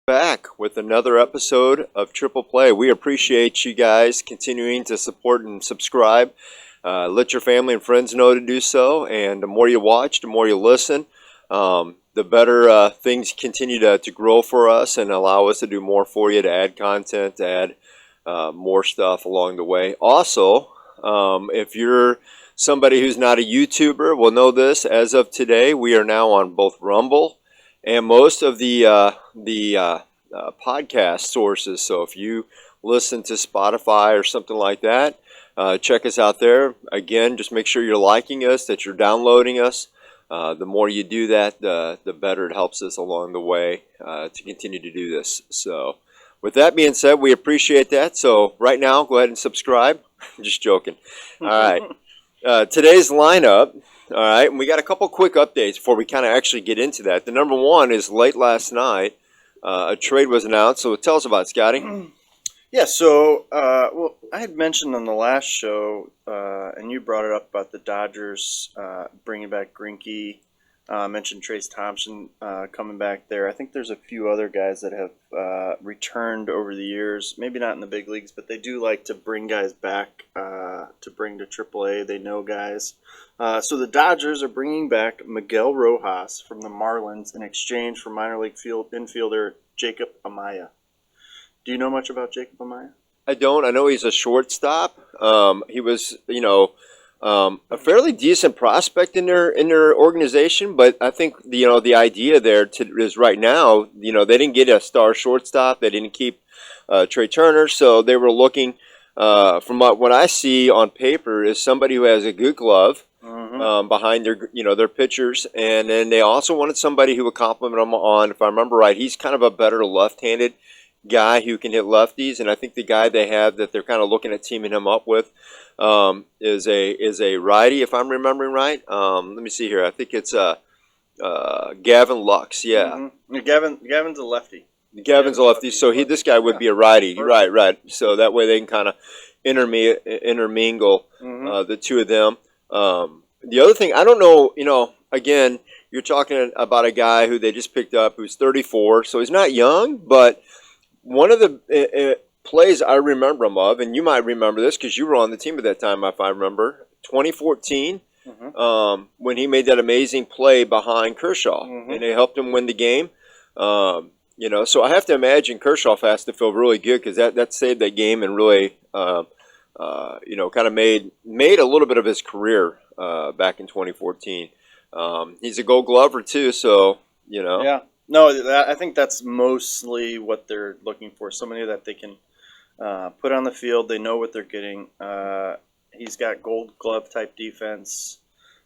Back with another episode of Triple Play. We appreciate you guys continuing to support and subscribe. Let your family and friends know to do so, and the more you watch, the more you listen, the better things continue to grow for us and allow us to do more for you, to add content, to add more stuff along the way. Also, if you're somebody who's not a YouTuber, will know this. As of today, we are now on both Rumble and most of the podcast sources. So if you listen to Spotify or something like that, check us out there. Again, just make sure you're liking us, that you're downloading us. The more you do that, the better it helps us along the way to continue to do this. So with that being said, we appreciate that. So right now, go ahead and subscribe. Just joking. All right. Today's lineup. All right, and we got a couple quick updates before we kind of actually get into that. The number one is late last night, a trade was announced. So tell us about it, Scotty. Yeah, so, well, I had mentioned on the last show, and you brought it up about the Dodgers bringing back Greinke. Mentioned Trace Thompson coming back there. I think there's a few other guys that have returned over the years. Maybe not in the big leagues, but they do like to bring guys back to bring to AAA. They know guys. So the Dodgers are bringing back Miguel Rojas from the Marlins in exchange for minor league infielder Jacob Amaya. Do you know much about Jacob Amaya? I don't. I know he's a shortstop. He was, a fairly decent prospect in their organization, but I think the idea there is right now, they didn't get a star shortstop. They didn't keep Trey Turner, so they were looking from what I see on paper is somebody who has a good glove behind their pitchers, and then they also wanted somebody who would complement them on. If I remember right, he's kind of a better left-handed guy who can hit lefties, and I think the guy they have that they're kind of looking at teaming him up with is a righty, if I'm remembering right. Let me see here. I think it's Gavin Lux. Yeah, Gavin's a lefty. Gavin's a lefty, so this guy would be a righty. Right. So that way they can kind of intermingle the two of them. The other thing, I don't know. Again, you're talking about a guy who they just picked up who's 34, so he's not young, but one of the plays I remember him of, and you might remember this because you were on the team at that time, if I remember, 2014, when he made that amazing play behind Kershaw, and they helped him win the game. So I have to imagine Kershaw has to feel really good because that saved that game and really, kind of made a little bit of his career back in 2014. He's a Gold Glover too, so Yeah. No, I think that's mostly what they're looking for. Somebody that they can put on the field. They know what they're getting. He's got Gold Glove type defense.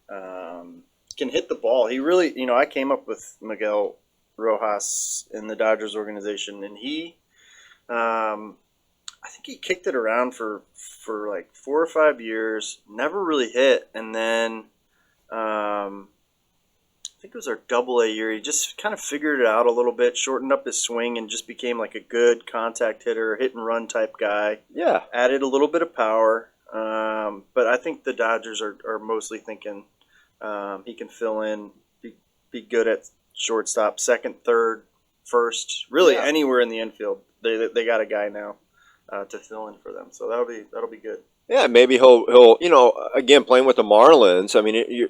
Can hit the ball. He really, I came up with Miguel Rojas in the Dodgers organization, and I think he kicked it around for like 4 or 5 years. Never really hit, and then I think it was our Double-A year. He just kind of figured it out a little bit, shortened up his swing, and just became like a good contact hitter, hit and run type guy. Yeah. Added a little bit of power. But I think the Dodgers are mostly thinking he can fill in, be good at shortstop, second, third, first, really anywhere in the infield. They got a guy now to fill in for them, so that'll be good. Yeah, maybe he'll again playing with the Marlins. I mean,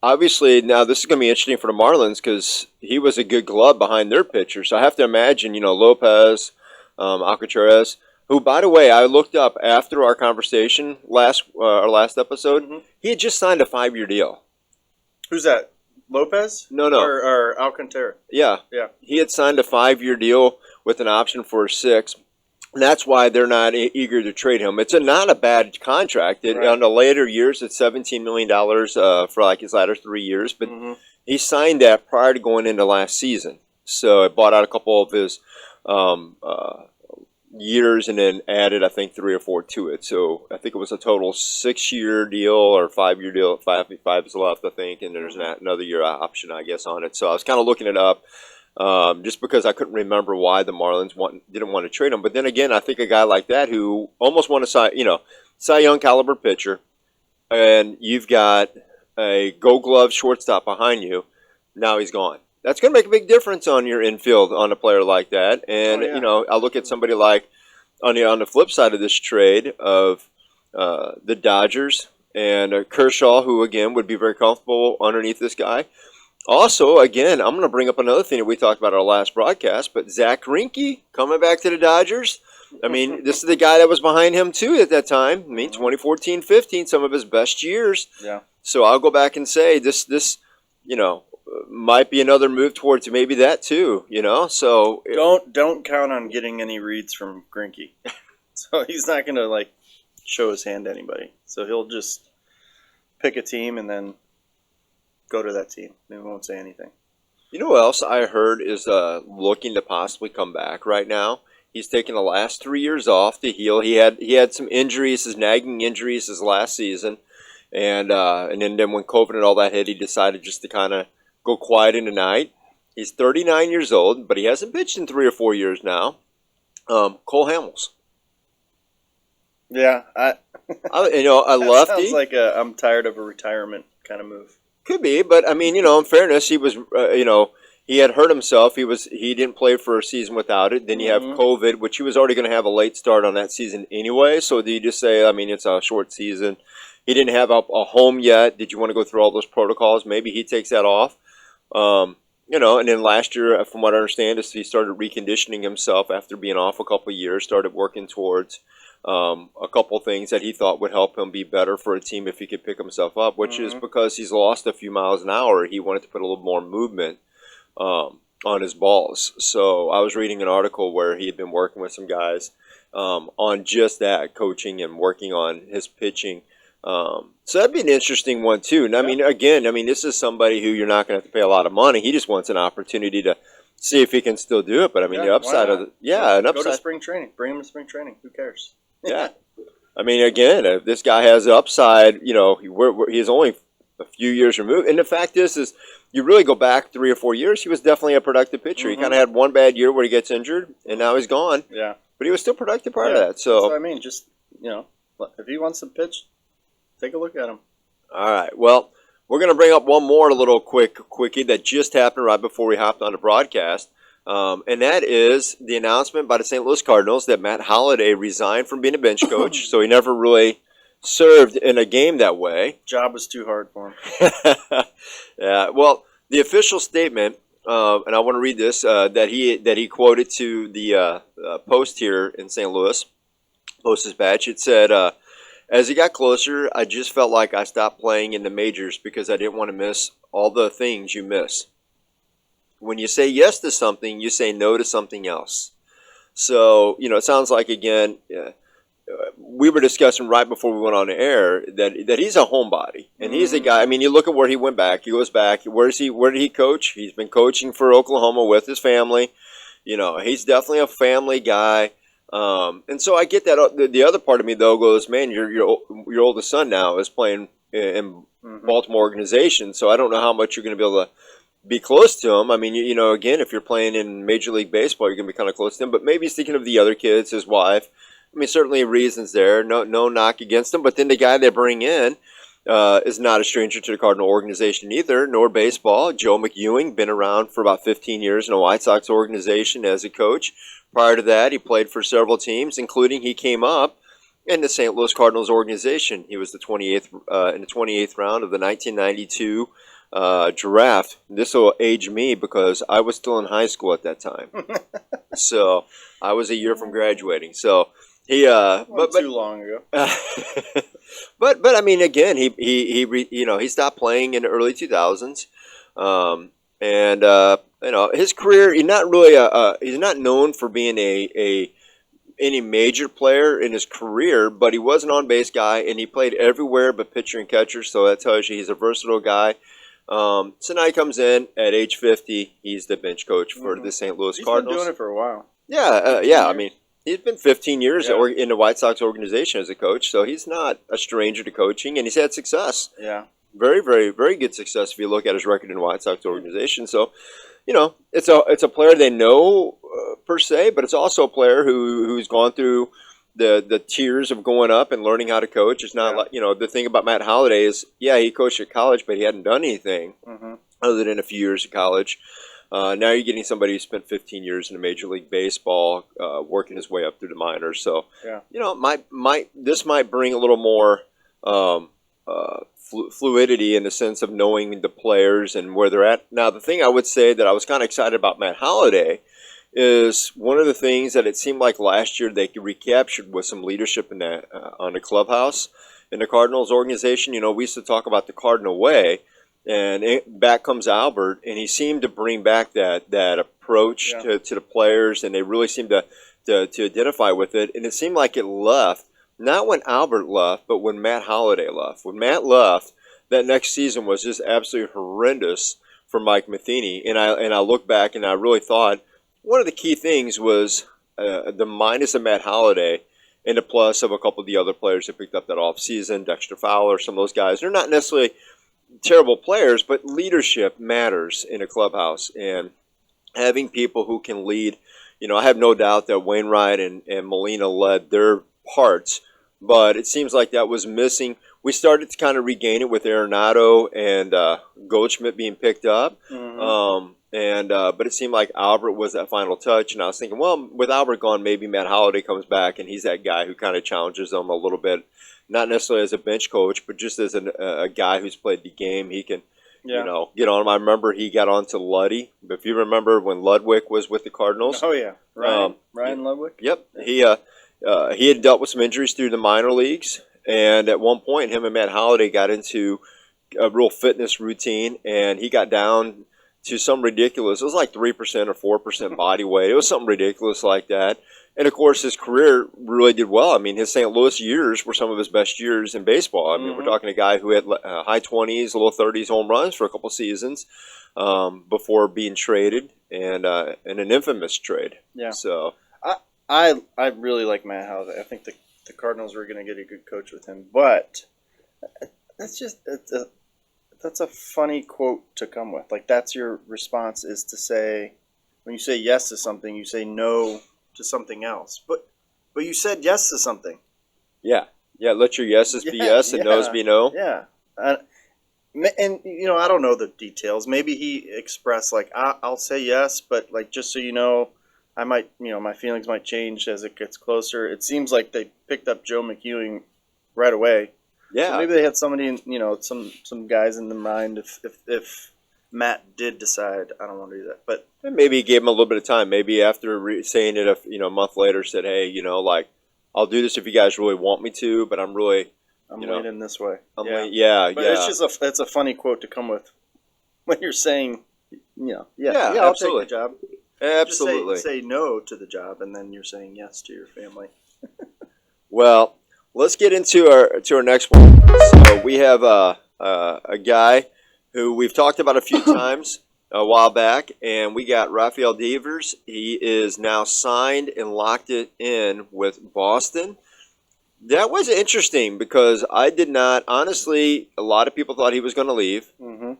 obviously, now this is going to be interesting for the Marlins because he was a good glove behind their pitcher. So I have to imagine, Lopez, Alcatraz, who, by the way, I looked up after our conversation our last episode. He had just signed a 5-year deal. Who's that? Lopez? No. Or Alcantara? Yeah. He had signed a 5-year deal with an option for 6. And that's why they're not eager to trade him. It's not a bad contract. On the later years, it's $17 million for like his latter 3 years. But he signed that prior to going into last season. So it bought out a couple of his years and then added, I think, 3 or 4 to it. So I think it was a total 6-year deal or 5-year deal. Five is left, I think. And there's another year option, I guess, on it. So I was kind of looking it up. Just because I couldn't remember why the Marlins didn't want to trade him. But then again, I think a guy like that who almost won a Cy Young caliber pitcher, and you've got a Gold Glove shortstop behind you, now he's gone. that's going to make a big difference on your infield on a player like that. And, I look at somebody like on the flip side of this trade of the Dodgers and Kershaw, who, again, would be very comfortable underneath this guy. Also, again, I'm going to bring up another thing that we talked about our last broadcast, but Zach Greinke coming back to the Dodgers. I mean, this is the guy that was behind him, too, at that time. I mean, 2014-15, some of his best years. Yeah. So I'll go back and say this might be another move towards maybe that, too, So Don't count on getting any reads from Greinke. So he's not going to, show his hand to anybody. So he'll just pick a team and then go to that team. He won't say anything. You know what else I heard is looking to possibly come back right now? He's taken the last 3 years off to heal. He had some injuries, his nagging injuries his last season. And then when COVID and all that hit, he decided just to kind of go quiet in the night. He's 39 years old, but he hasn't pitched in 3 or 4 years now. Cole Hamels. Yeah, a lefty. Sounds like I'm tired of a retirement kind of move. Could be, but I mean, in fairness, he was, he had hurt himself. He didn't play for a season without it. Then you have COVID, which he was already going to have a late start on that season anyway. So do you just say, I mean, it's a short season. He didn't have a home yet. Did you want to go through all those protocols? Maybe he takes that off. And then last year, from what I understand, is he started reconditioning himself after being off a couple of years, started working towards a couple things that he thought would help him be better for a team if he could pick himself up, which is because he's lost a few miles an hour. He wanted to put a little more movement on his balls. So I was reading an article where he had been working with some guys on just that, coaching and working on his pitching. So that'd be an interesting one too. And I mean, again, this is somebody who you're not going to have to pay a lot of money. He just wants an opportunity to see if he can still do it. But I mean, the upside of an upside. Go to spring training. Bring him to spring training. Who cares? Yeah. I mean, again, if this guy has the upside, he's only a few years removed. And the fact is you really go back 3 or 4 years, he was definitely a productive pitcher. He kind of had one bad year where he gets injured, and now he's gone. Yeah. But he was still productive prior to that. So that's what I mean. Just, if he wants to pitch, take a look at him. All right. Well, we're going to bring up one more little quickie that just happened right before we hopped on the broadcast. And that is the announcement by the St. Louis Cardinals that Matt Holliday resigned from being a bench coach. So he never really served in a game that way. Job was too hard for him. Yeah. Well, the official statement, and I want to read this, that he quoted to the Post here in St. Louis, Post-Dispatch. It said, as he got closer, I just felt like I stopped playing in the majors because I didn't want to miss all the things you miss. When you say yes to something, you say no to something else. So, it sounds like, again, we were discussing right before we went on the air that he's a homebody. And he's a guy, I mean, you look at where he went back. He goes back. Where did he coach? He's been coaching for Oklahoma with his family. He's definitely a family guy. And so I get that. The other part of me, though, goes, man, your oldest son now is playing in Baltimore organization. So I don't know how much you're going to be able to be close to him. I mean, again, if you're playing in Major League Baseball, you're going to be kind of close to him. But maybe he's thinking of the other kids, his wife. I mean, certainly reasons there. No knock against him. But then the guy they bring in is not a stranger to the Cardinal organization either, nor baseball. Joe McEwing, been around for about 15 years in a White Sox organization as a coach. Prior to that, he played for several teams, including he came up in the St. Louis Cardinals organization. He was in the 28th round of the 1992 draft. This will age me because I was still in high school at that time. So I was a year from graduating. So he but too long ago. but I mean, again, he stopped playing in the early 2000s. His career, he's not known for being any major player in his career, but he was an on-base guy, and he played everywhere but pitcher and catcher, so that tells you he's a versatile guy. So now he comes in at age 50. He's the bench coach for the St. Louis Cardinals. He's been doing it for a while. Yeah. I mean, he's been 15 years in the White Sox organization as a coach, so he's not a stranger to coaching, and he's had success. Yeah. Very, very, very good success if you look at his record in the White Sox organization. So, it's a player they know per se, but it's also a player who's gone through the tiers of going up and learning how to coach. It's not like, the thing about Matt Holliday is, he coached at college, but he hadn't done anything other than a few years of college. Now you're getting somebody who spent 15 years in Major League Baseball, working his way up through the minors. So, Yeah. this might bring a little more fluidity in the sense of knowing the players and where they're at. Now, the thing I would say that I was kind of excited about Matt Holliday is one of the things that it seemed like last year they recaptured was some leadership in that on the clubhouse in the Cardinals organization. We used to talk about the Cardinal way, and back comes Albert, and he seemed to bring back that approach to the players, and they really seemed to identify with it. And it seemed like it left, not when Albert left, but when Matt Holliday left. When Matt left, that next season was just absolutely horrendous for Mike Matheny. And I look back and I really thought one of the key things was the minus of Matt Holliday and the plus of a couple of the other players that picked up that offseason, Dexter Fowler, some of those guys. They're not necessarily terrible players, but leadership matters in a clubhouse. And having people who can lead, I have no doubt that Wainwright and Molina led their parts, but it seems like that was missing. We started to kind of regain it with Arenado and Goldschmidt being picked up. Mm-hmm. But it seemed like Albert was that final touch, and I was thinking, well, with Albert gone, maybe Matt Holliday comes back, and he's that guy who kind of challenges them a little bit, not necessarily as a bench coach, but just as a guy who's played the game. He can, get on him. I remember he got on to Luddy. If you remember when Ludwig was with the Cardinals. Oh yeah, Ryan Ludwig. Yep, he had dealt with some injuries through the minor leagues, and at one point, him and Matt Holliday got into a real fitness routine, and he got down to some ridiculous, it was like 3% or 4% body weight. It was something ridiculous like that. And, of course, his career really did well. I mean, his St. Louis years were some of his best years in baseball. I mean, we're talking a guy who had high 20s, low 30s home runs for a couple seasons before being traded, and an infamous trade. Yeah. So I really like Matt Holliday. I think the Cardinals were going to get a good coach with him. But that's a funny quote to come with. Like, that's your response, is to say, when you say yes to something, you say no to something else. But you said yes to something. Yeah. Let your yeses be yes and no's be no. Yeah. And, I don't know the details. Maybe he expressed, like, I'll say yes, but, like, just so you know, I might, my feelings might change as it gets closer. It seems like they picked up Joe McEwing right away. Yeah, so maybe they had somebody, some guys in the mind if Matt did decide, I don't want to do that. But maybe he gave him a little bit of time. Maybe after saying it, a month later, said, "Hey, I'll do this if you guys really want me to, but I'm leaning this way." But it's a funny quote to come with when you're saying, I'll absolutely. take the job. Absolutely. Just say no to the job, and then you're saying yes to your family. Well, let's get into our next one. So we have a guy who we've talked about a few times a while back, and we got Rafael Deavers. He is now signed and locked it in with Boston. That was interesting because I did not, honestly, a lot of people thought he was going to leave. Mm-hmm.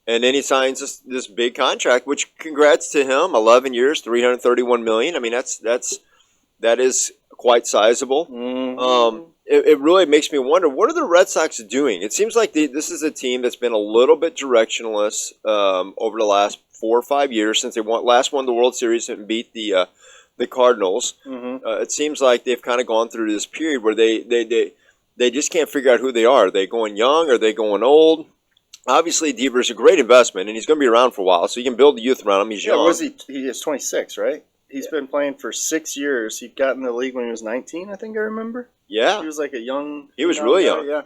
And then he signs this big contract, which congrats to him, 11 years, $331 million. I mean, that is quite sizable. Mm-hmm. It really makes me wonder, what are the Red Sox doing? It seems like this is a team that's been a little bit directionless over the last 4 or 5 years since they last won the World Series and beat the Cardinals. Mm-hmm. It seems like they've kind of gone through this period where they just can't figure out who they are. Are they going young? Are they going old? Obviously, Deavers is a great investment, and he's going to be around for a while, so you can build the youth around him. He's young. He is 26, right? He's been playing for 6 years. He got in the league when he was 19, I think I remember. Yeah. He was like a young... He was really young. Yeah.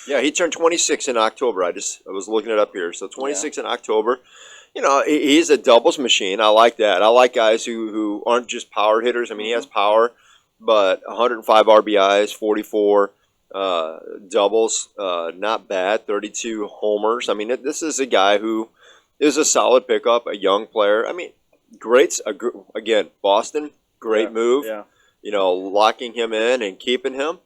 Yeah, he turned 26 in October. I was looking it up here. So 26 in October. He's a doubles machine. I like that. I like guys who aren't just power hitters. I mean, he has power, but 105 RBIs, 44 doubles, not bad. 32 homers. I mean, this is a guy who is a solid pickup, a young player. I mean, again, Boston, great move. Yeah. Locking him in and keeping him.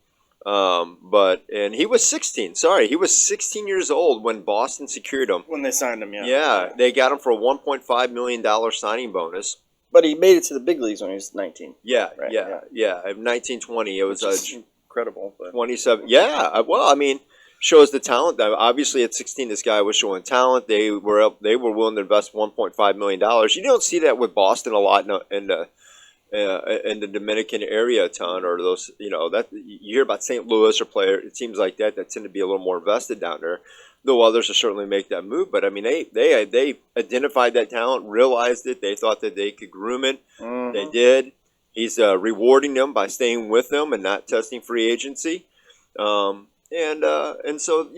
And he was 16. Sorry, he was 16 years old when Boston secured him. When they signed him, Yeah, they got him for a $1.5 million signing bonus. But he made it to the big leagues when he was 19. Yeah, right? yeah. 1920. It was incredible. But. 27. Yeah, well, I mean, shows the talent. That obviously at 16, this guy was showing talent. They were willing to invest $1.5 million. You don't see that with Boston a lot in the Dominican area a ton, or those, that you hear about St. Louis or player. It seems like that tend to be a little more invested down there. Though others will certainly make that move, but I mean they identified that talent, realized it. They thought that they could groom it. Mm-hmm. They did. He's rewarding them by staying with them and not testing free agency. And so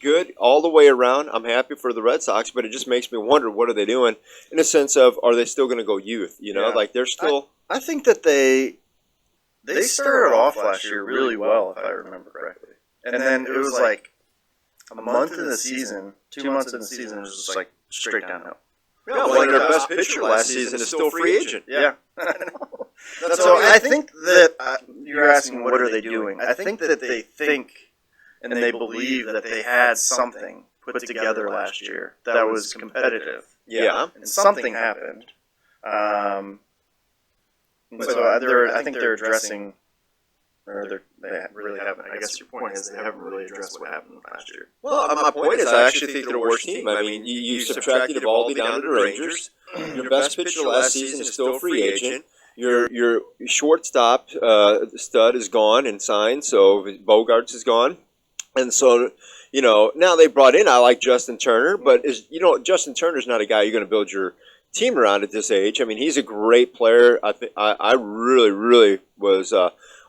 good all the way around. I'm happy for the Red Sox, but it just makes me wonder, what are they doing in a sense of, are they still going to go youth? Like they're still. I think that they started off last year really well, if I remember correctly, and then it was like a month in the season, 2 months in the season, it was just like straight downhill. Yeah, one of their best pitcher last season is still free agent. Yeah. So I think that you're asking, what are they doing? I think that they think and they believe that they had something put together last year that was competitive. Yeah. And something happened. So I think they're addressing, or they really haven't. I guess your point is they haven't really addressed what happened last year. Well, my point is I actually think they're a worse team. I mean, you subtracted Evaldi down to the Rangers. Your best pitcher last season is still a free agent. Your shortstop stud is gone and signed, so Bogarts is gone. And so, now they brought in, I like Justin Turner, but Justin Turner's not a guy you're going to build your team around at this age. I mean, he's a great player. I really, really was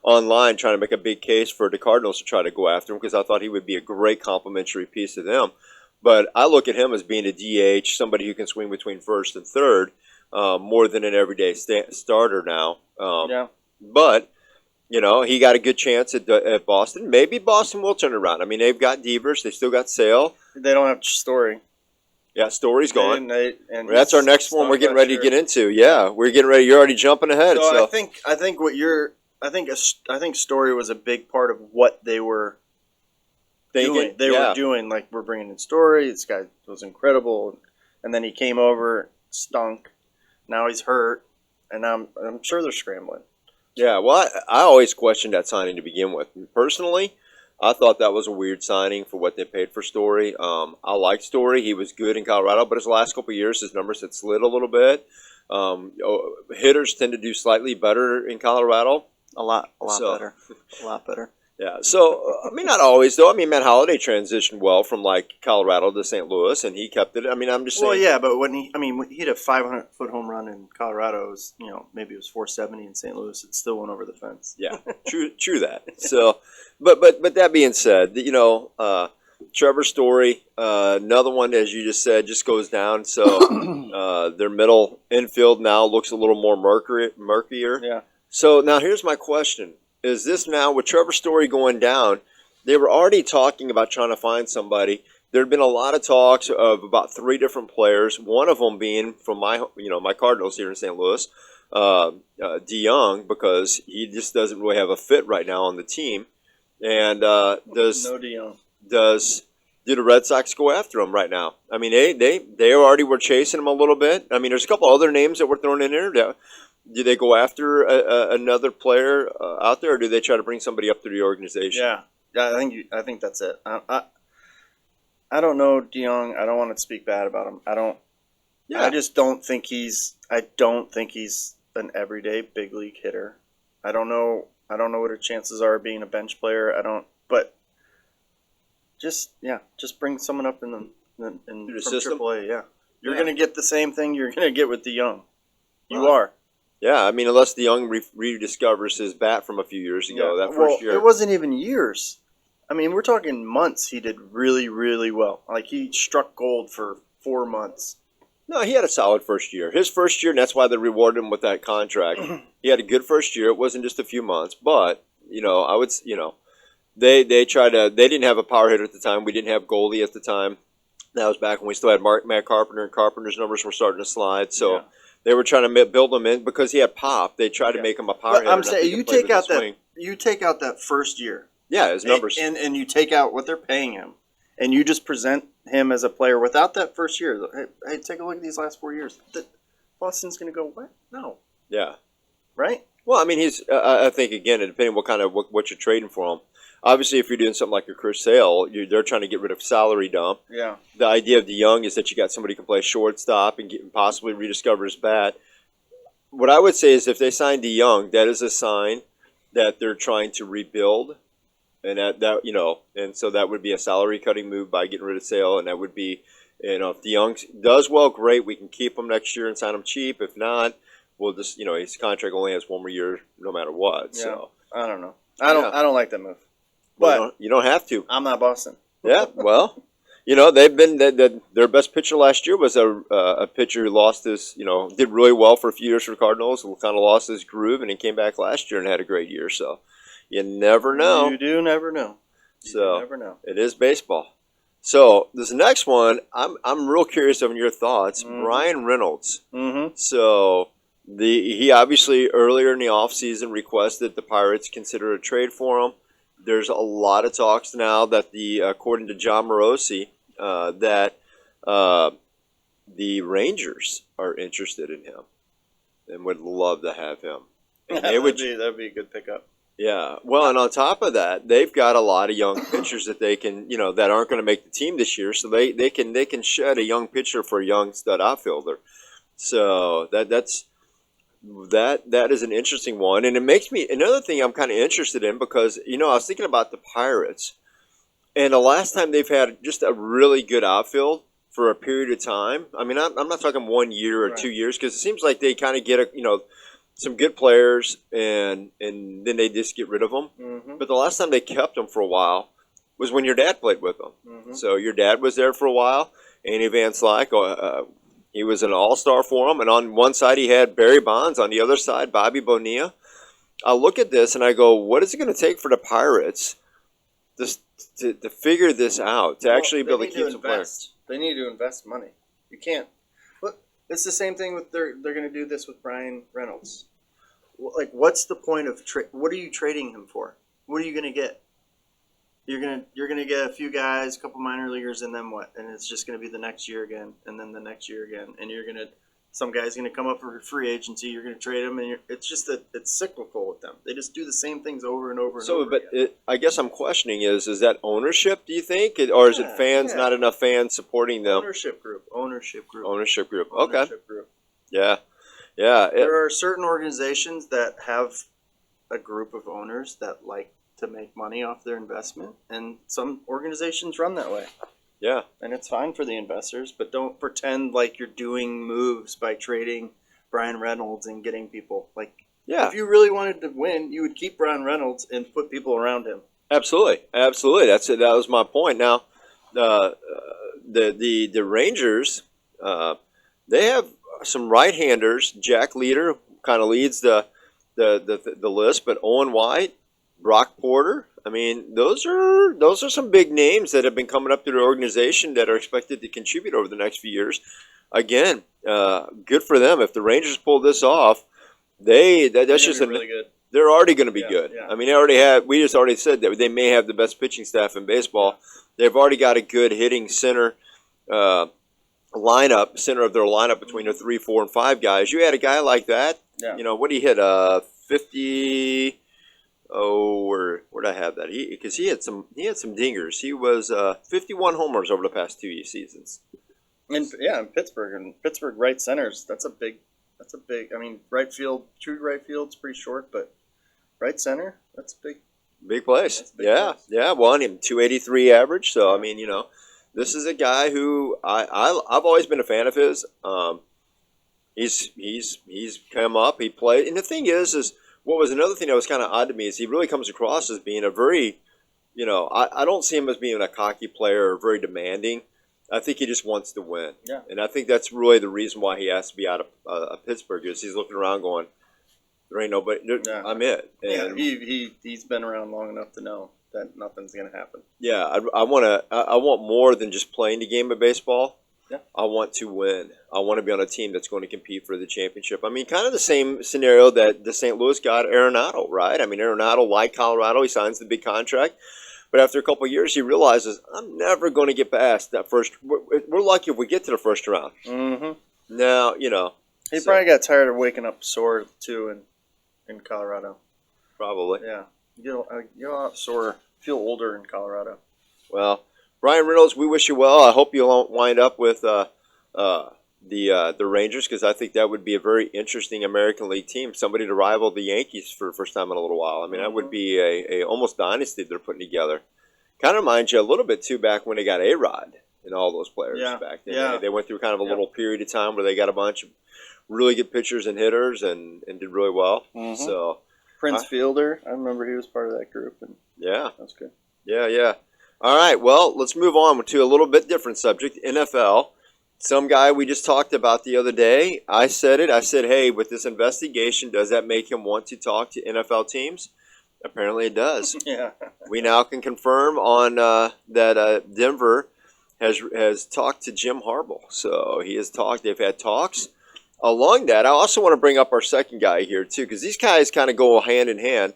online trying to make a big case for the Cardinals to try to go after him, because I thought he would be a great complementary piece to them. But I look at him as being a DH, somebody who can swing between first and third, more than an everyday starter now. But he got a good chance at Boston. Maybe Boston will turn around. I mean, they've got Deavers. They still got Sale. They don't have Story. Yeah, Story's gone. And that's our next one we're getting ready to get into. Yeah, we're getting ready. You're already jumping ahead. So I think Story was a big part of what they were thinking. They were doing, like, we're bringing in Story. This guy was incredible, and then he came over, stunk. Now he's hurt, and I'm sure they're scrambling. Yeah, well, I always questioned that signing to begin with. Personally, I thought that was a weird signing for what they paid for Story. I liked Story. He was good in Colorado, but his last couple of years, his numbers had slid a little bit. Hitters tend to do slightly better in Colorado. A lot better. A lot better. Yeah, so, I mean, not always, though. I mean, Matt Holliday transitioned well from, like, Colorado to St. Louis, and he kept it. I mean, I'm just saying. Well, yeah, but when he hit a 500-foot home run in Colorado, it was, maybe it was 470 in St. Louis. It still went over the fence. Yeah, true that. So, but that being said, Trevor Story, another one, as you just said, just goes down. So their middle infield now looks a little more murkier. Yeah. So now here's my question. Is this now, with Trevor Story going down, they were already talking about trying to find somebody. There had been a lot of talks of about 3 different players, one of them being from my Cardinals here in St. Louis, DeYoung, because he just doesn't really have a fit right now on the team. And No DeYoung. Do the Red Sox go after him right now? I mean, they already were chasing him a little bit. I mean, there's a couple other names that were thrown in there. Do they go after another player out there, or do they try to bring somebody up through the organization? Yeah, I think that's it. I don't know DeYoung. I don't want to speak bad about him. I just don't think he's. I don't think he's an everyday big league hitter. I don't know what his chances are of being a bench player. But just bring someone up in from system? AAA. Yeah, you're gonna get the same thing you're gonna get with DeYoung. You are. Yeah, I mean, unless DeYoung rediscovers his bat from a few years ago, that first year. It wasn't even years. I mean, we're talking months. He did really, really well. Like, he struck gold for 4 months. No, he had a solid first year. His first year, and that's why they rewarded him with that contract. He had a good first year. It wasn't just a few months, but they didn't have a power hitter at the time. We didn't have Goldie at the time. That was back when we still had Matt Carpenter, and Carpenter's numbers were starting to slide. So. Yeah. They were trying to build him in because he had pop. They tried to make him a power hitter. I'm saying you take out that first year. Yeah, his numbers. And you take out what they're paying him, and you just present him as a player without that first year. Hey, take a look at these last 4 years. Boston's going to go, what? No. Yeah. Right? Well, I mean, he's. I think again, depending what you're trading for him. obviously, if you're doing something like a Chris Sale, they're trying to get rid of salary dump. Yeah. The idea of DeYoung is that you got somebody who can play shortstop and possibly rediscover his bat. What I would say is if they sign DeYoung, that is a sign that they're trying to rebuild. And that and so that would be a salary cutting move by getting rid of Sale, and that would be, if DeYoung does well, great, we can keep him next year and sign him cheap. If not, we'll just, his contract only has one more year, no matter what. Yeah. So I don't know. I don't like that move. But you don't have to. I'm not Boston. Yeah, well, they've been their best pitcher last year was a pitcher who lost his, did really well for a few years for the Cardinals, who kind of lost his groove, and he came back last year and had a great year. So you never know. You do never know. So never know. It is baseball. So this next one, I'm real curious on your thoughts. Bryan Reynolds. Mm-hmm. So he obviously earlier in the offseason requested the Pirates consider a trade for him. There's a lot of talks now that according to John Morosi, that the Rangers are interested in him and would love to have him. And that'd be a good pickup. Yeah. Well, and on top of that, they've got a lot of young pitchers that they can, that aren't going to make the team this year. So they can shed a young pitcher for a young stud outfielder. So that is an interesting one. And it makes me, another thing I'm kind of interested in because, I was thinking about the Pirates. And the last time they've had just a really good outfield for a period of time, I mean, I'm not talking 1 year or 2 years, because it seems like they kind of get some good players and then they just get rid of them. Mm-hmm. But the last time they kept them for a while was when your dad played with them. Mm-hmm. So your dad was there for a while. Andy VanSlyke, he was an all-star for him. And on one side he had Barry Bonds. On the other side, Bobby Bonilla. I look at this and I go, what is it going to take for the Pirates to figure this out, to actually be able to keep some players? They need to invest money. You can't. Look, it's the same thing with they're going to do this with Bryan Reynolds. Like, what's the point of what are you trading him for? What are you going to get? You're gonna get a few guys, a couple minor leaguers, and then what? And it's just going to be the next year again, and then the next year again, and some guy's going to come up for free agency. You're going to trade him, and it's just that it's cyclical with them. They just do the same things over and over and over. But I guess I'm questioning is that ownership? Do you think, or is it fans? Not enough fans supporting them? Ownership group. Okay. Yeah. There are certain organizations that have a group of owners that like to make money off their investment, and some organizations run that way. Yeah. And it's fine for the investors, but don't pretend like you're doing moves by trading Bryan Reynolds and getting people. If you really wanted to win, you would keep Bryan Reynolds and put people around him. Absolutely. That was my point. Now, the Rangers, they have some right-handers. Jack Leader kind of leads the list, but Owen White, Brock Porter. I mean, those are some big names that have been coming up to the organization that are expected to contribute over the next few years. Again, good for them. If the Rangers pull this off, that's just really good. They're already going to be good. Yeah. I mean, we just already said that they may have the best pitching staff in baseball. They've already got a good hitting center lineup, center of their lineup between the 3, 4, and 5 guys. You had a guy like that. Yeah. What he hit 50. Oh, where'd I have that? Because he had some dingers. He was 51 homers over the past 2 seasons. In Pittsburgh right centers. That's a big. I mean, right field, true right field's pretty short, but right center, that's big. Big place. Yeah. Well, and him 283 average. So I mean, this is a guy who I've always been a fan of his. He's come up. He played, and the thing is what was another thing that was kind of odd to me is he really comes across as being a very, I don't see him as being a cocky player or very demanding. I think he just wants to win. Yeah. And I think that's really the reason why he has to be out of Pittsburgh is he's looking around going, there ain't nobody, I'm it. And he's been around long enough to know that nothing's going to happen. Yeah, I want more than just playing the game of baseball. Yeah. I want to win. I want to be on a team that's going to compete for the championship. I mean, kind of the same scenario that the St. Louis got Arenado, right? I mean, Arenado, like Colorado, he signs the big contract. But after a couple of years, he realizes, I'm never going to get past that first. We're lucky if we get to the first round. Mm-hmm. Now, He probably got tired of waking up sore, too, in Colorado. Probably. Yeah. You get out sore feel older in Colorado. Well, Bryan Reynolds, we wish you well. I hope you'll wind up with the Rangers, because I think that would be a very interesting American League team, somebody to rival the Yankees for the first time in a little while. I mean, that would be a almost dynasty they're putting together. Kind of reminds you a little bit, too, back when they got A-Rod and all those players back then. Yeah. They went through kind of a little period of time where they got a bunch of really good pitchers and hitters and did really well. So Prince Fielder, I remember he was part of that group. And yeah. That's good. Yeah. All right, well, let's move on to a little bit different subject, NFL. Some guy we just talked about the other day, I said, hey, with this investigation, does that make him want to talk to NFL teams? Apparently it does. Yeah. We now can confirm on that Denver has talked to Jim Harbaugh. So he has talked, they've had talks. Along that, I also want to bring up our second guy here, too, because these guys kind of go hand in hand.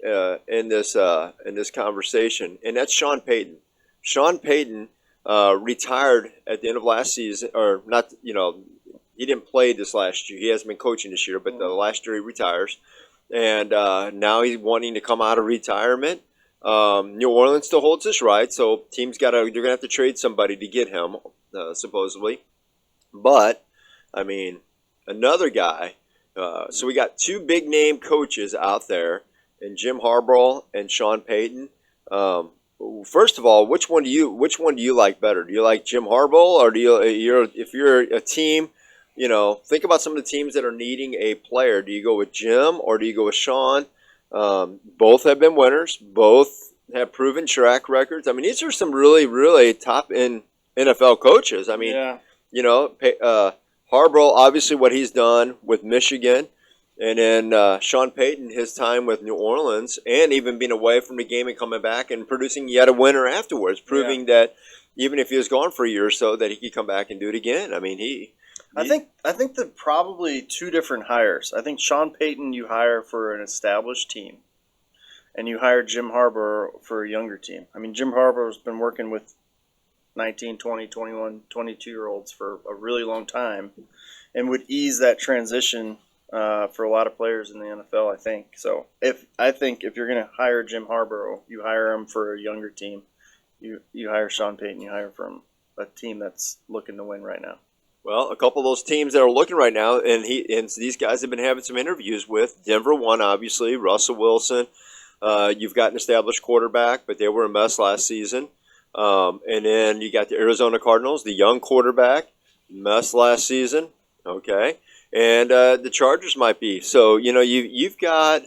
In this conversation, and that's Sean Payton. Sean Payton retired at the end of last season, or not. He didn't play this last year. He hasn't been coaching this year, but the last year he retires, and now he's wanting to come out of retirement. New Orleans still holds his right, so teams they're gonna have to trade somebody to get him, supposedly. But I mean, another guy. So we got two big name coaches out there, and Jim Harbaugh and Sean Payton. First of all, which one do you like better? Do you like Jim Harbaugh, or if you're a team, think about some of the teams that are needing a player. Do you go with Jim or do you go with Sean? Both have been winners. Both have proven track records. I mean, these are some really, really top end NFL coaches. I mean, Harbaugh, obviously what he's done with Michigan. And then Sean Payton, his time with New Orleans, and even being away from the game and coming back and producing yet a winner afterwards, proving that even if he was gone for a year or so, that he could come back and do it again. I mean, I think they're probably two different hires. I think Sean Payton you hire for an established team, and you hire Jim Harbaugh for a younger team. I mean, Jim Harbaugh's been working with 19, 20, 21, 22-year-olds for a really long time, and would ease that transition for a lot of players in the NFL, I think. So if you're going to hire Jim Harbaugh, you hire him for a younger team. You hire Sean Payton, you hire from a team that's looking to win right now. Well, a couple of those teams that are looking right now, and these guys have been having some interviews with. Denver won, obviously. Russell Wilson. You've got an established quarterback, but they were a mess last season. And then you got the Arizona Cardinals, the young quarterback, mess last season. Okay. And the Chargers might be. So, you've got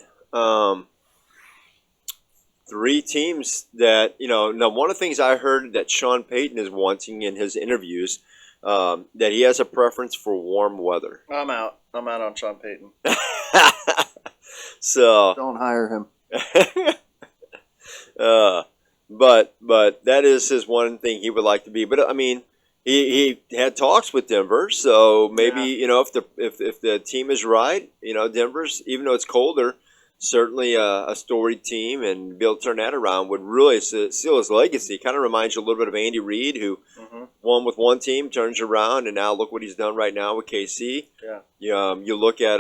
three teams that, now one of the things I heard that Sean Payton is wanting in his interviews, that he has a preference for warm weather. I'm out on Sean Payton. So don't hire him. But that is his one thing he would like to be. But, I mean, He had talks with Denver, so maybe if the team is right, Denver's, even though it's colder, certainly a storied team, and be able to turn that around would really seal his legacy. Kind of reminds you a little bit of Andy Reid, who won with one team, turns around, and now look what he's done right now with KC. Yeah. You look at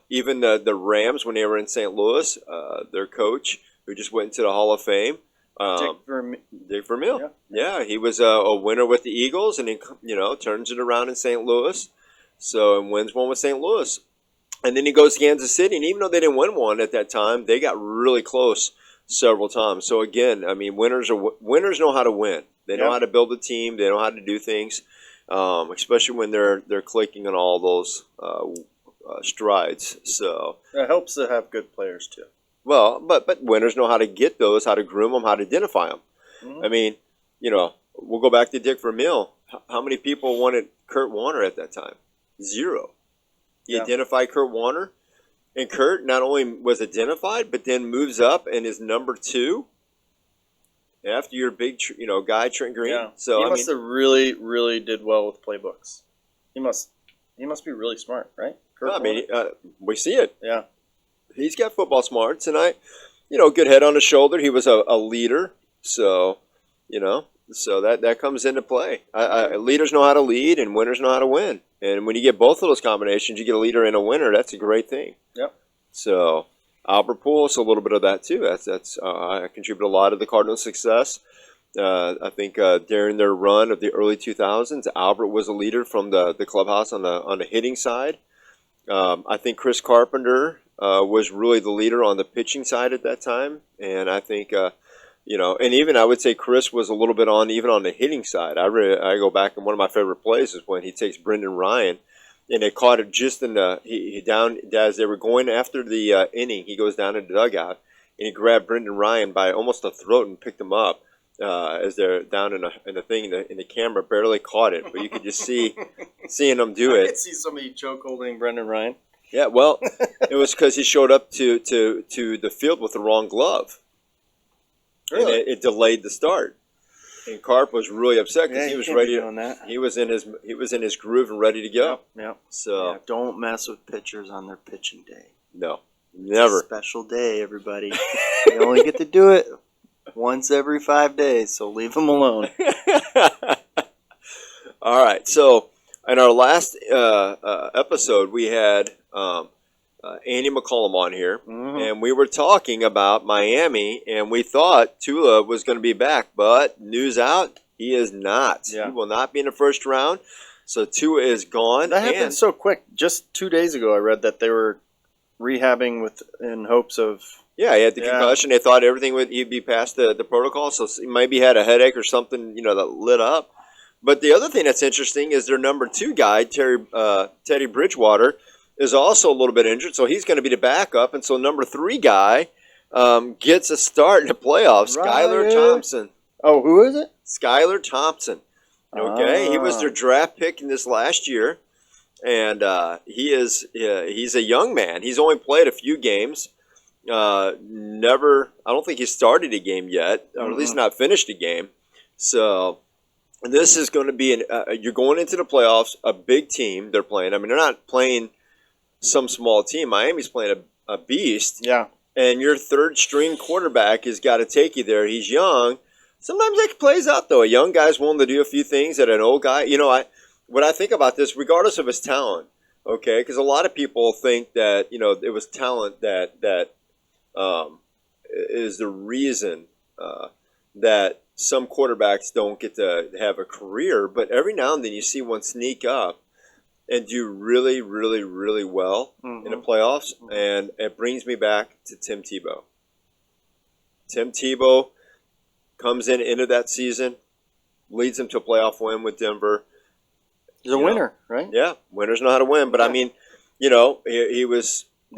even the Rams when they were in St. Louis, their coach who just went into the Hall of Fame. Dick Vermeil. Yeah, he was a winner with the Eagles, and he turns it around in St. Louis. So, and wins one with St. Louis. And then he goes to Kansas City, and even though they didn't win one at that time, they got really close several times. So again, I mean, winners know how to win. They know how to build a team. They know how to do things, especially when they're clicking on all those strides. So it helps to have good players too. Well, but winners know how to get those, how to groom them, how to identify them. I mean, we'll go back to Dick Vermeil. How many people wanted Kurt Warner at that time? Zero. He identified Kurt Warner, and Kurt not only was identified, but then moves up and is number 2 after your big, guy Trent Green. Yeah. So he must have really, really did well with playbooks. He must be really smart, right? I mean, we see it. Yeah. He's got football smarts, and good head on his shoulder. He was a leader, so so that comes into play. Leaders know how to lead, and winners know how to win. And when you get both of those combinations, you get a leader and a winner. That's a great thing. Yep. So, Albert Pujols, a little bit of that too. That's contributed a lot to the Cardinals' success. I think during their run of the early 2000s, Albert was a leader from the clubhouse on the hitting side. I think Chris Carpenter was really the leader on the pitching side at that time, and I think and even I would say Chris was a little bit even on the hitting side. I go back, and one of my favorite plays is when he takes Brendan Ryan, and they caught it just in the he down as they were going after the inning. He goes down in the dugout and he grabbed Brendan Ryan by almost the throat and picked him up. As they're down in the thing, in the camera barely caught it, but you could just seeing them do it. I could see somebody choke holding Brendan Ryan. Yeah, well, it was because he showed up to the field with the wrong glove. Really? And it delayed the start. And Carp was really upset because he was ready. He was in his groove and ready to go. Yep. So don't mess with pitchers on their pitching day. No, never. It's a special day, everybody. You only get to do it once every 5 days, so leave them alone. All right. So in our last episode, we had Andy McCollum on here, and we were talking about Miami, and we thought Tua was going to be back, but news out, he is not. Yeah. He will not be in the first round, so Tua is gone. That happened so quick. Just 2 days ago, I read that they were rehabbing in hopes of... Yeah, he had the concussion. They thought he'd be past the protocol, so he maybe had a headache or something, that lit up. But the other thing that's interesting is their number 2 guy, Teddy Bridgewater, is also a little bit injured, so he's going to be the backup. And so number 3 guy gets a start in the playoffs, Skylar Thompson. Oh, who is it? Skylar Thompson. Okay, he was their draft pick in this last year, and he's a young man. He's only played a few games. I don't think he started a game yet, or at least not finished a game. So this is going to be you're going into the playoffs, a big team they're playing. I mean, they're not playing some small team. Miami's playing a beast. Yeah. And your third string quarterback has got to take you there. He's young. Sometimes that plays out, though. A young guy's willing to do a few things that an old guy, what I think about this, regardless of his talent, okay, because a lot of people think that, it was talent that is the reason that some quarterbacks don't get to have a career, but every now and then you see one sneak up and do really, really, really well in the playoffs, and it brings me back to Tim Tebow. Tim Tebow comes into that season, leads them to a playoff win with Denver. He's a winner, right? Yeah, winners know how to win, but I mean, they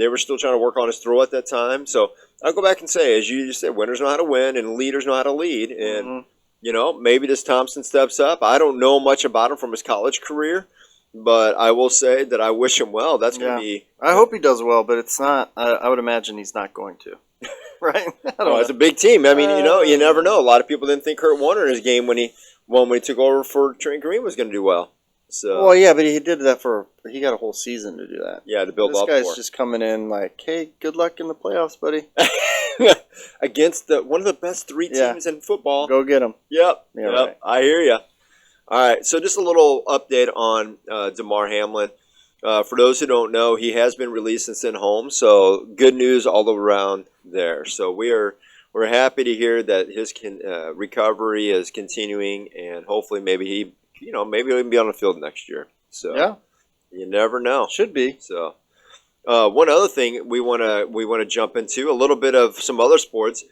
were still trying to work on his throw at that time, so I'll go back and say, as you just said, winners know how to win and leaders know how to lead. And, maybe this Thompson steps up. I don't know much about him from his college career, but I will say that I wish him well. That's going to be... I hope he does well, but it's not... I would imagine he's not going to. Right? It's a big team. I mean, you never know. A lot of people didn't think Kurt Warner in his game when he took over for Trent Green was going to do well. So, well, yeah, but he did that he got a whole season to do that. Yeah, to build up for. This guy's just coming in like, hey, good luck in the playoffs, buddy. Against one of the best 3 teams in football. Go get them. Yep. Yeah, right. I hear you. All right, so just a little update on Damar Hamlin. For those who don't know, he has been released and sent home, so good news all around there. So we're happy to hear that his recovery is continuing, and hopefully maybe he'll even be on the field next year. So yeah, you never know. Should be. So one other thing we want to jump into, a little bit of some other sports.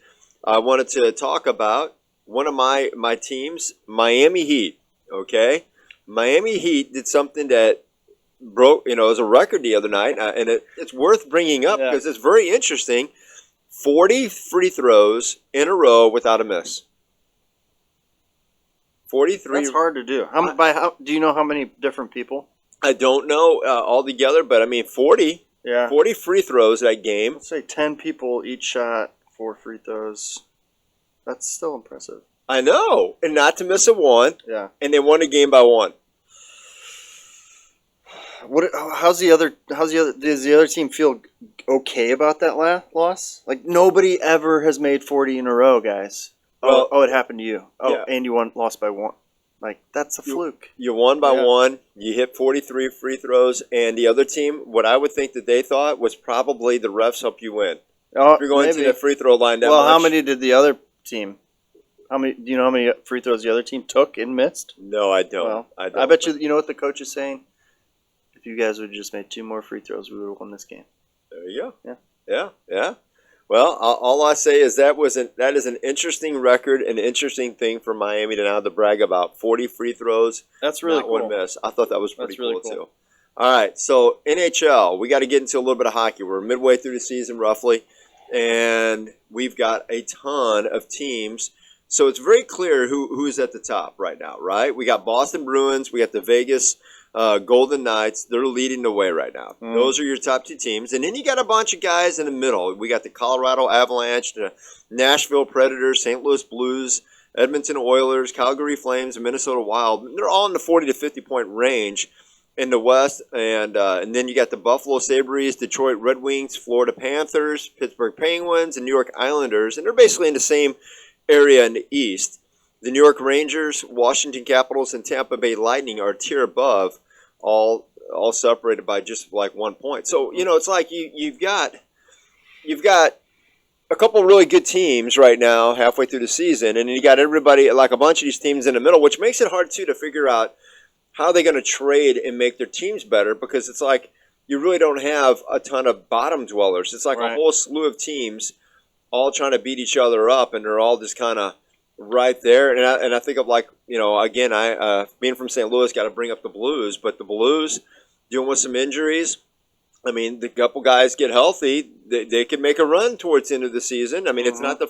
I wanted to talk about one of my teams, Miami Heat. Okay, Miami Heat did something that broke, it was a record the other night, and it's worth bringing up because it's very interesting. 40 free throws in a row without a miss. 43. That's hard to do. Do you know how many different people? I don't know altogether, but I mean 40. Yeah. 40 free throws that game. Let's say 10 people each shot 4 free throws. That's still impressive. I know, and not to miss a one. Yeah. And they won the game by 1. Does the other team feel okay about that loss? Like nobody ever has made 40 in a row, guys. Well, it happened to you. Oh, yeah. And you lost by 1. Like that's a fluke. You won by 1. You hit 43 free throws, and the other team, what I would think that they thought was probably the refs help you win. Oh, If you're going to maybe. the free throw line that Well, much. how many did the other team? Do you know how many free throws the other team took and missed? No, I don't. Well, I don't. I bet you. You know what the coach is saying? If you guys would have just made 2 more free throws, we would have won this game. There you go. Yeah. Yeah. Well, all I say is that is an interesting record, an interesting thing for Miami to now to brag about. 40 free throws, That's really not cool. one miss. I thought that was pretty That's really cool cool. too. All right, so NHL, we got to get into a little bit of hockey. We're midway through the season roughly, and we've got a ton of teams. So it's very clear who's at the top right now, right? We got Boston Bruins, we got the Vegas Golden Knights. They're leading the way right now. Those are your top 2 teams. And then you got a bunch of guys in the middle. We got the Colorado Avalanche, the Nashville Predators, St. Louis Blues, Edmonton Oilers, Calgary Flames, and Minnesota Wild. They're all in the 40 to 50 point range in the West. And then you got the Buffalo Sabres, Detroit Red Wings, Florida Panthers, Pittsburgh Penguins, and New York Islanders. And they're basically in the same area in the East. The New York Rangers, Washington Capitals, and Tampa Bay Lightning are a tier above, all separated by just like 1 point. So it's like you've got a couple of really good teams right now halfway through the season, and you got everybody like a bunch of these teams in the middle, which makes it hard too to figure out how they're going to trade and make their teams better, because it's like you really don't have a ton of bottom dwellers. It's like a whole slew of teams all trying to beat each other up, and they're all just kind of right there. And I think of like, again, I being from St. Louis, got to bring up the Blues, but the Blues dealing with some injuries. I mean, the couple guys get healthy, they can make a run towards the end of the season. I mean, it's not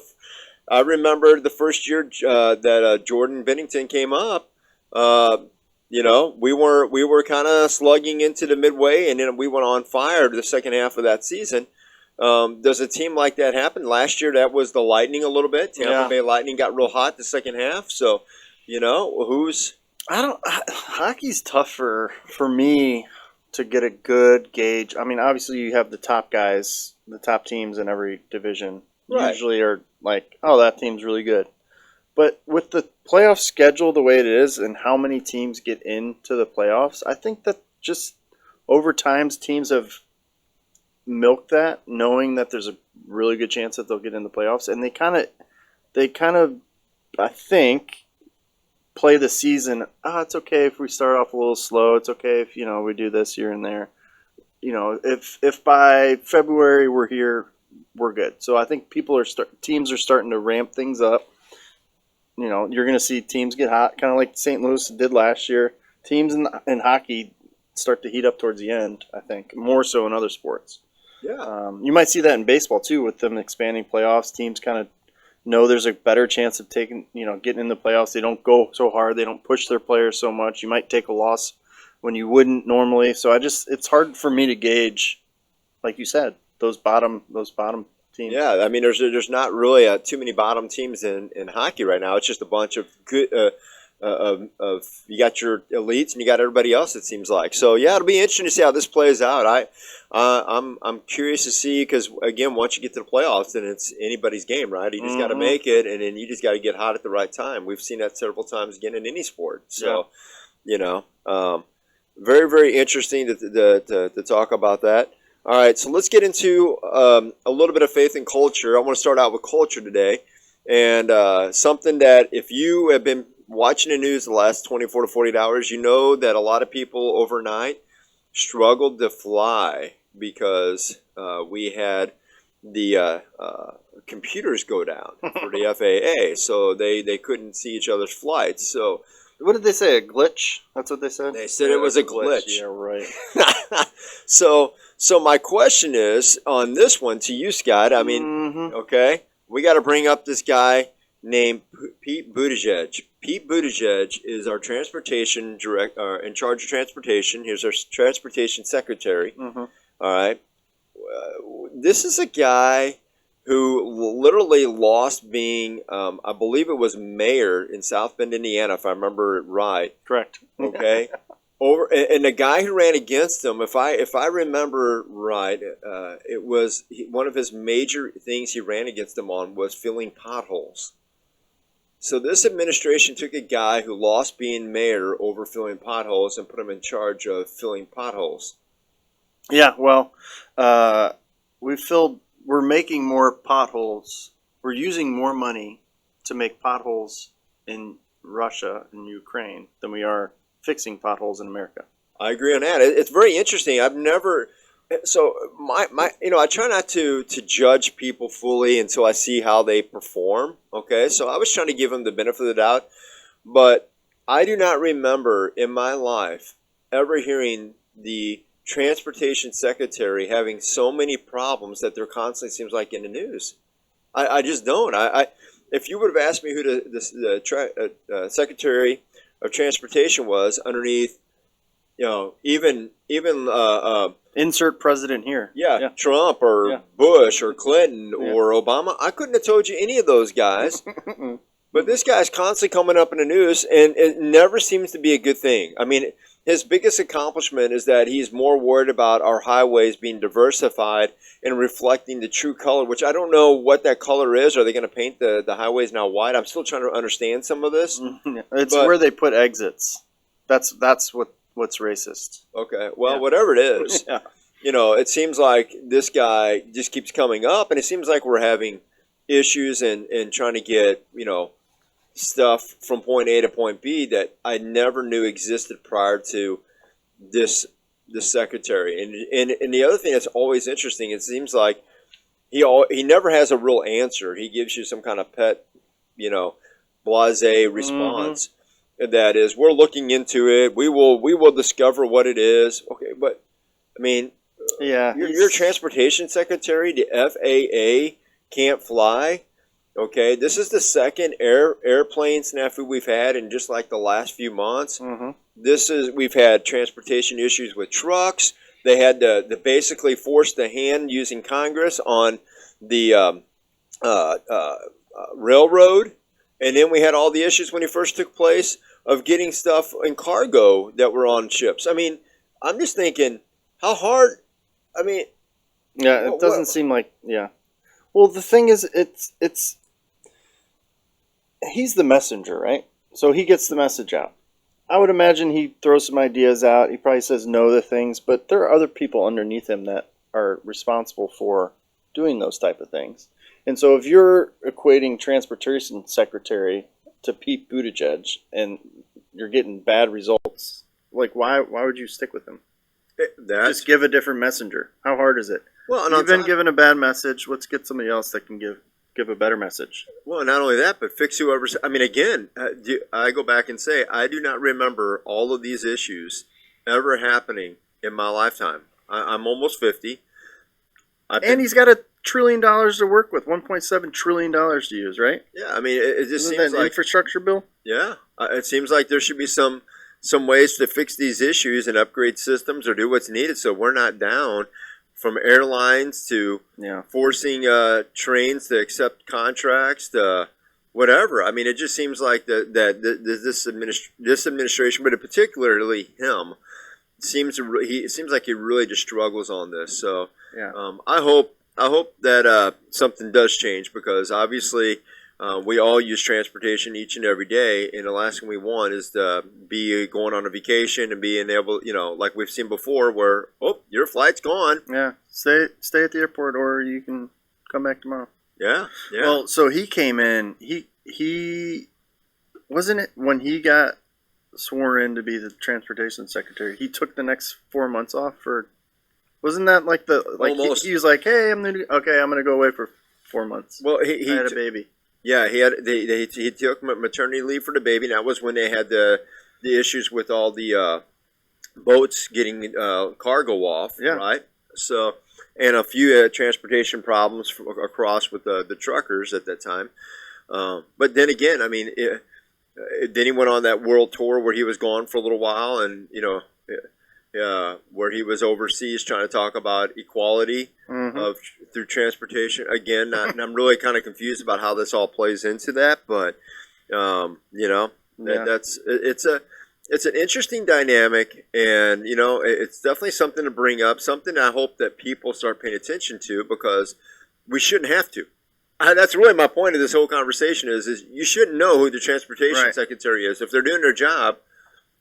I remember the first year that Jordan Bennington came up. We were kind of slugging into the midway, and then we went on fire to the second half of that season. Does a team like that happen? Last year, that was the Lightning a little bit. Tampa Bay Lightning got real hot the second half. So, Hockey's tougher for me to get a good gauge. I mean, obviously you have the top guys, the top teams in every division usually are like, oh, that team's really good. But with the playoff schedule the way it is and how many teams get into the playoffs, I think that just over time teams have milked that, knowing that there's a really good chance that they'll get in the playoffs, and they kind of, I think, play the season. It's okay if we start off a little slow. It's okay if we do this here and there. If by February we're here, we're good. So I think teams are starting to ramp things up. You're going to see teams get hot, kind of like St. Louis did last year. Teams in hockey start to heat up towards the end, I think, more so in other sports. Yeah. You might see that in baseball, too, with them expanding playoffs. Teams kind of know there's a better chance of getting in the playoffs. They don't go so hard. They don't push their players so much. You might take a loss when you wouldn't normally. So it's hard for me to gauge, like you said, those bottom teams. Yeah, I mean, there's not really too many bottom teams in hockey right now. It's just a bunch of good of you got your elites and you got everybody else. It seems like. So yeah, it'll be interesting to see how this plays out. I'm curious to see, because again, once you get to the playoffs, then it's anybody's game, right? You just got to make it, and then you just got to get hot at the right time. We've seen that several times again in any sport. So, very, very interesting to talk about that. All right, so let's get into a little bit of faith and culture. I want to start out with culture today, and something that if you have been watching the news the last 24 to 48 hours, you know that a lot of people overnight struggled to fly because we had the computers go down for the FAA, so they couldn't see each other's flights. So what did they say? A glitch? That's what they said. They said it was a glitch. Yeah, right. So my question is on this one to you, Scott. I mean, okay, we got to bring up this guy named Pete Buttigieg. Pete Buttigieg is our transportation in charge of transportation. He's our transportation secretary. All right. This is a guy who literally lost being, I believe it was mayor in South Bend, Indiana, if I remember it right. Correct. Okay. And the guy who ran against him, if I remember right, it was one of his major things he ran against him on was filling potholes. So this administration took a guy who lost being mayor over filling potholes and put him in charge of filling potholes. Yeah, well, we filled we're making more potholes. We're using more money to make potholes in Russia and Ukraine than we are fixing potholes in America. I agree on that. It's very interesting. I've never. So I try not to judge people fully until I see how they perform. Okay, so I was trying to give them the benefit of the doubt, but I do not remember in my life ever hearing the transportation secretary having so many problems that there constantly seems like in the news. I just don't. If you would have asked me who the secretary of transportation was underneath, even Insert president here. yeah, Trump or Bush or Clinton or Obama, I couldn't have told you any of those guys. But this guy's constantly coming up in the news, and it never seems to be a good thing. I mean, his biggest accomplishment is that he's more worried about our highways being diversified and reflecting the true color, which I don't know what that color is. Are they going to paint the highways now white? I'm still trying to understand some of this. It's where they put exits. That's what's racist. Okay, well, whatever it is, it seems like this guy just keeps coming up, and it seems like we're having issues and trying to get, stuff from point A to point B that I never knew existed prior to this secretary. And the other thing that's always interesting, it seems like he never has a real answer. He gives you some kind of pet, blasé response. That is, we're looking into it. We will discover what it is. Okay, but I mean, your transportation secretary, the FAA can't fly. Okay, this is the second airplane snafu we've had in just like the last few months. We've had transportation issues with trucks. They had to basically force the hand using Congress on the railroad, and then we had all the issues when it first took place of getting stuff in cargo that were on ships. I mean, I'm just thinking, how hard? I mean, it doesn't seem like Well, the thing is, it's he's the messenger, right? So he gets the message out. I would imagine he throws some ideas out. He probably says no to things, but there are other people underneath him that are responsible for doing those type of things. And so if you're equating transportation secretary to Pete Buttigieg and you're getting bad results, like why would you stick with him? Just give a different messenger. How hard is it? Well, you've been given a bad message. Let's get somebody else that can give a better message. Well, not only that, but fix whoever's. I mean, again, I go back and say I do not remember all of these issues ever happening in my lifetime. I'm almost 50. And he's got $1 trillion to work with, $1.7 trillion to use, right? Yeah, I mean, it just Isn't seems that like infrastructure bill. Yeah, it seems like there should be some ways to fix these issues and upgrade systems or do what's needed so we're not down. From airlines to forcing trains to accept contracts to whatever. I mean, it just seems like this administration, but particularly him, seems like he really just struggles on this. So I hope that something does change because obviously we all use transportation each and every day, and the last thing we want is to be going on a vacation and being able, like we've seen before, where your flight's gone. Yeah, stay at the airport, or you can come back tomorrow. Yeah. Well, so he came in. He wasn't it when he got sworn in to be the transportation secretary. He took the next 4 months off for. Wasn't that like Almost. He was like, hey, I'm gonna go away for 4 months. Well, I had a baby. Yeah, he took maternity leave for the baby. And that was when they had the issues with all the boats getting cargo off, right? So, and a few transportation problems across with the truckers at that time. But then again, I mean, then he went on that world tour where he was gone for a little while, and where he was overseas trying to talk about equality through transportation. Again, and I'm really kind of confused about how this all plays into that, but it's an interesting dynamic, and it's definitely something to bring up, something I hope that people start paying attention to because we shouldn't have to. That's really my point of this whole conversation is you shouldn't know who the transportation secretary is. If they're doing their job,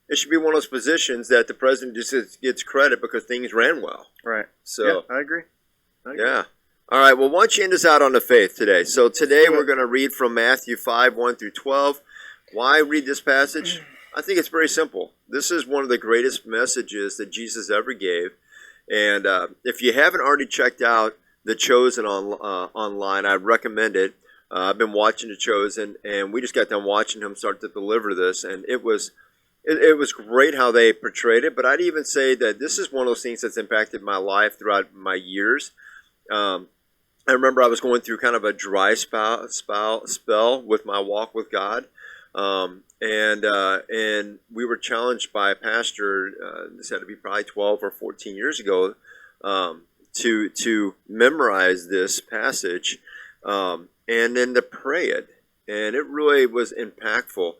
it should be one of those positions that the president just gets credit because things ran well. Right. So I agree. Yeah. All right, well, why don't you end us out on the faith today? So today we're going to read from Matthew 5, 1 through 12. Why read this passage? I think it's very simple. This is one of the greatest messages that Jesus ever gave. And if you haven't already checked out The Chosen online, I recommend it. I've been watching The Chosen, and we just got done watching him start to deliver this, and it was great how they portrayed it. But I'd even say that this is one of those things that's impacted my life throughout my years. I remember I was going through kind of a dry spell with my walk with God, and we were challenged by a pastor. This had to be probably 12 or 14 years ago, to memorize this passage, and then to pray it, and it really was impactful.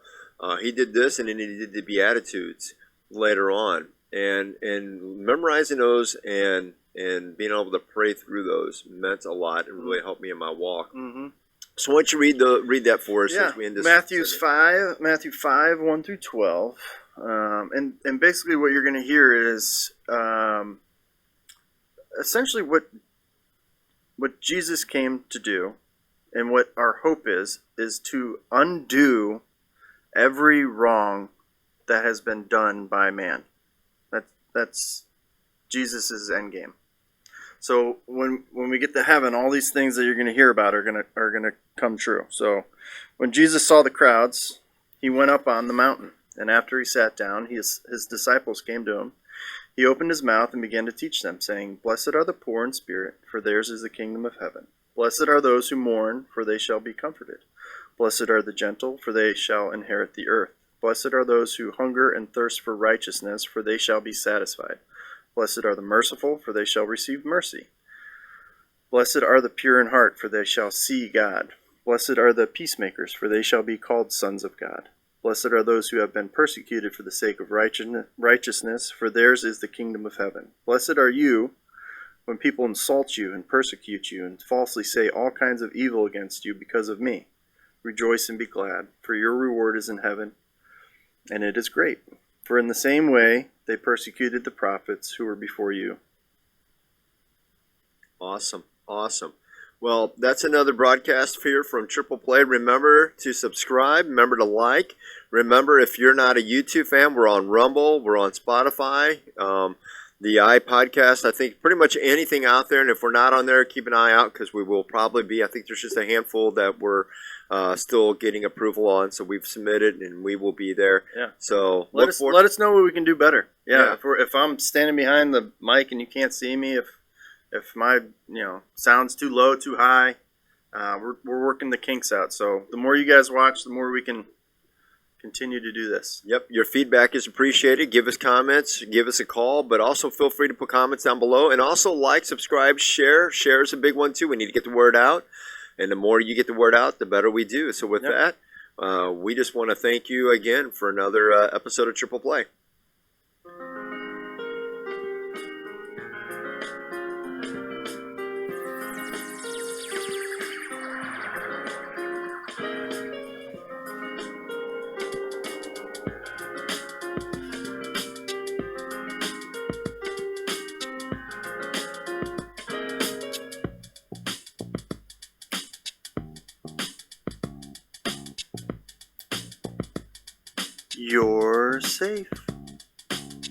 He did this, and then he did the Beatitudes later on, and memorizing those and being able to pray through those meant a lot and really helped me in my walk. Mm-hmm. So why don't you read that for us as we end this? Matthew 5, 1 through 12. And basically what you're going to hear is essentially what Jesus came to do, and what our hope is to undo every wrong that has been done by man. That's Jesus' end game. So when we get to heaven, all these things that you're going to hear about are going to come true. So when Jesus saw the crowds, he went up on the mountain, and after he sat down, his disciples came to him. He opened his mouth and began to teach them, saying, "Blessed are the poor in spirit, for theirs is the kingdom of heaven. Blessed are those who mourn, for they shall be comforted. Blessed are the gentle, for they shall inherit the earth. Blessed are those who hunger and thirst for righteousness, for they shall be satisfied. Blessed are the merciful, for they shall receive mercy. Blessed are the pure in heart, for they shall see God. Blessed are the peacemakers, for they shall be called sons of God. Blessed are those who have been persecuted for the sake of righteousness, for theirs is the kingdom of heaven. Blessed are you when people insult you and persecute you and falsely say all kinds of evil against you because of me. Rejoice and be glad, for your reward is in heaven, and it is great. For in the same way they persecuted the prophets who were before you." Awesome. Well, that's another broadcast here from Triple Play. Remember to subscribe. Remember to like. Remember, if you're not a YouTube fan, we're on Rumble. We're on Spotify. The iPodcast, I think pretty much anything out there. And if we're not on there, keep an eye out, because we will probably be. I think there's just a handful that we're still getting approval on. So we've submitted, and we will be there. Yeah. So let us know what we can do better. Yeah. If I'm standing behind the mic and you can't see me, if my sound's too low, too high, we're working the kinks out. So the more you guys watch, the more we can continue to do this. Yep, your feedback is appreciated. Give us comments, give us a call, but also feel free to put comments down below. And also like, subscribe, share. Share is a big one too. We need to get the word out. And the more you get the word out, the better we do. So with that, we just want to thank you again for another episode of Triple Play. You're safe.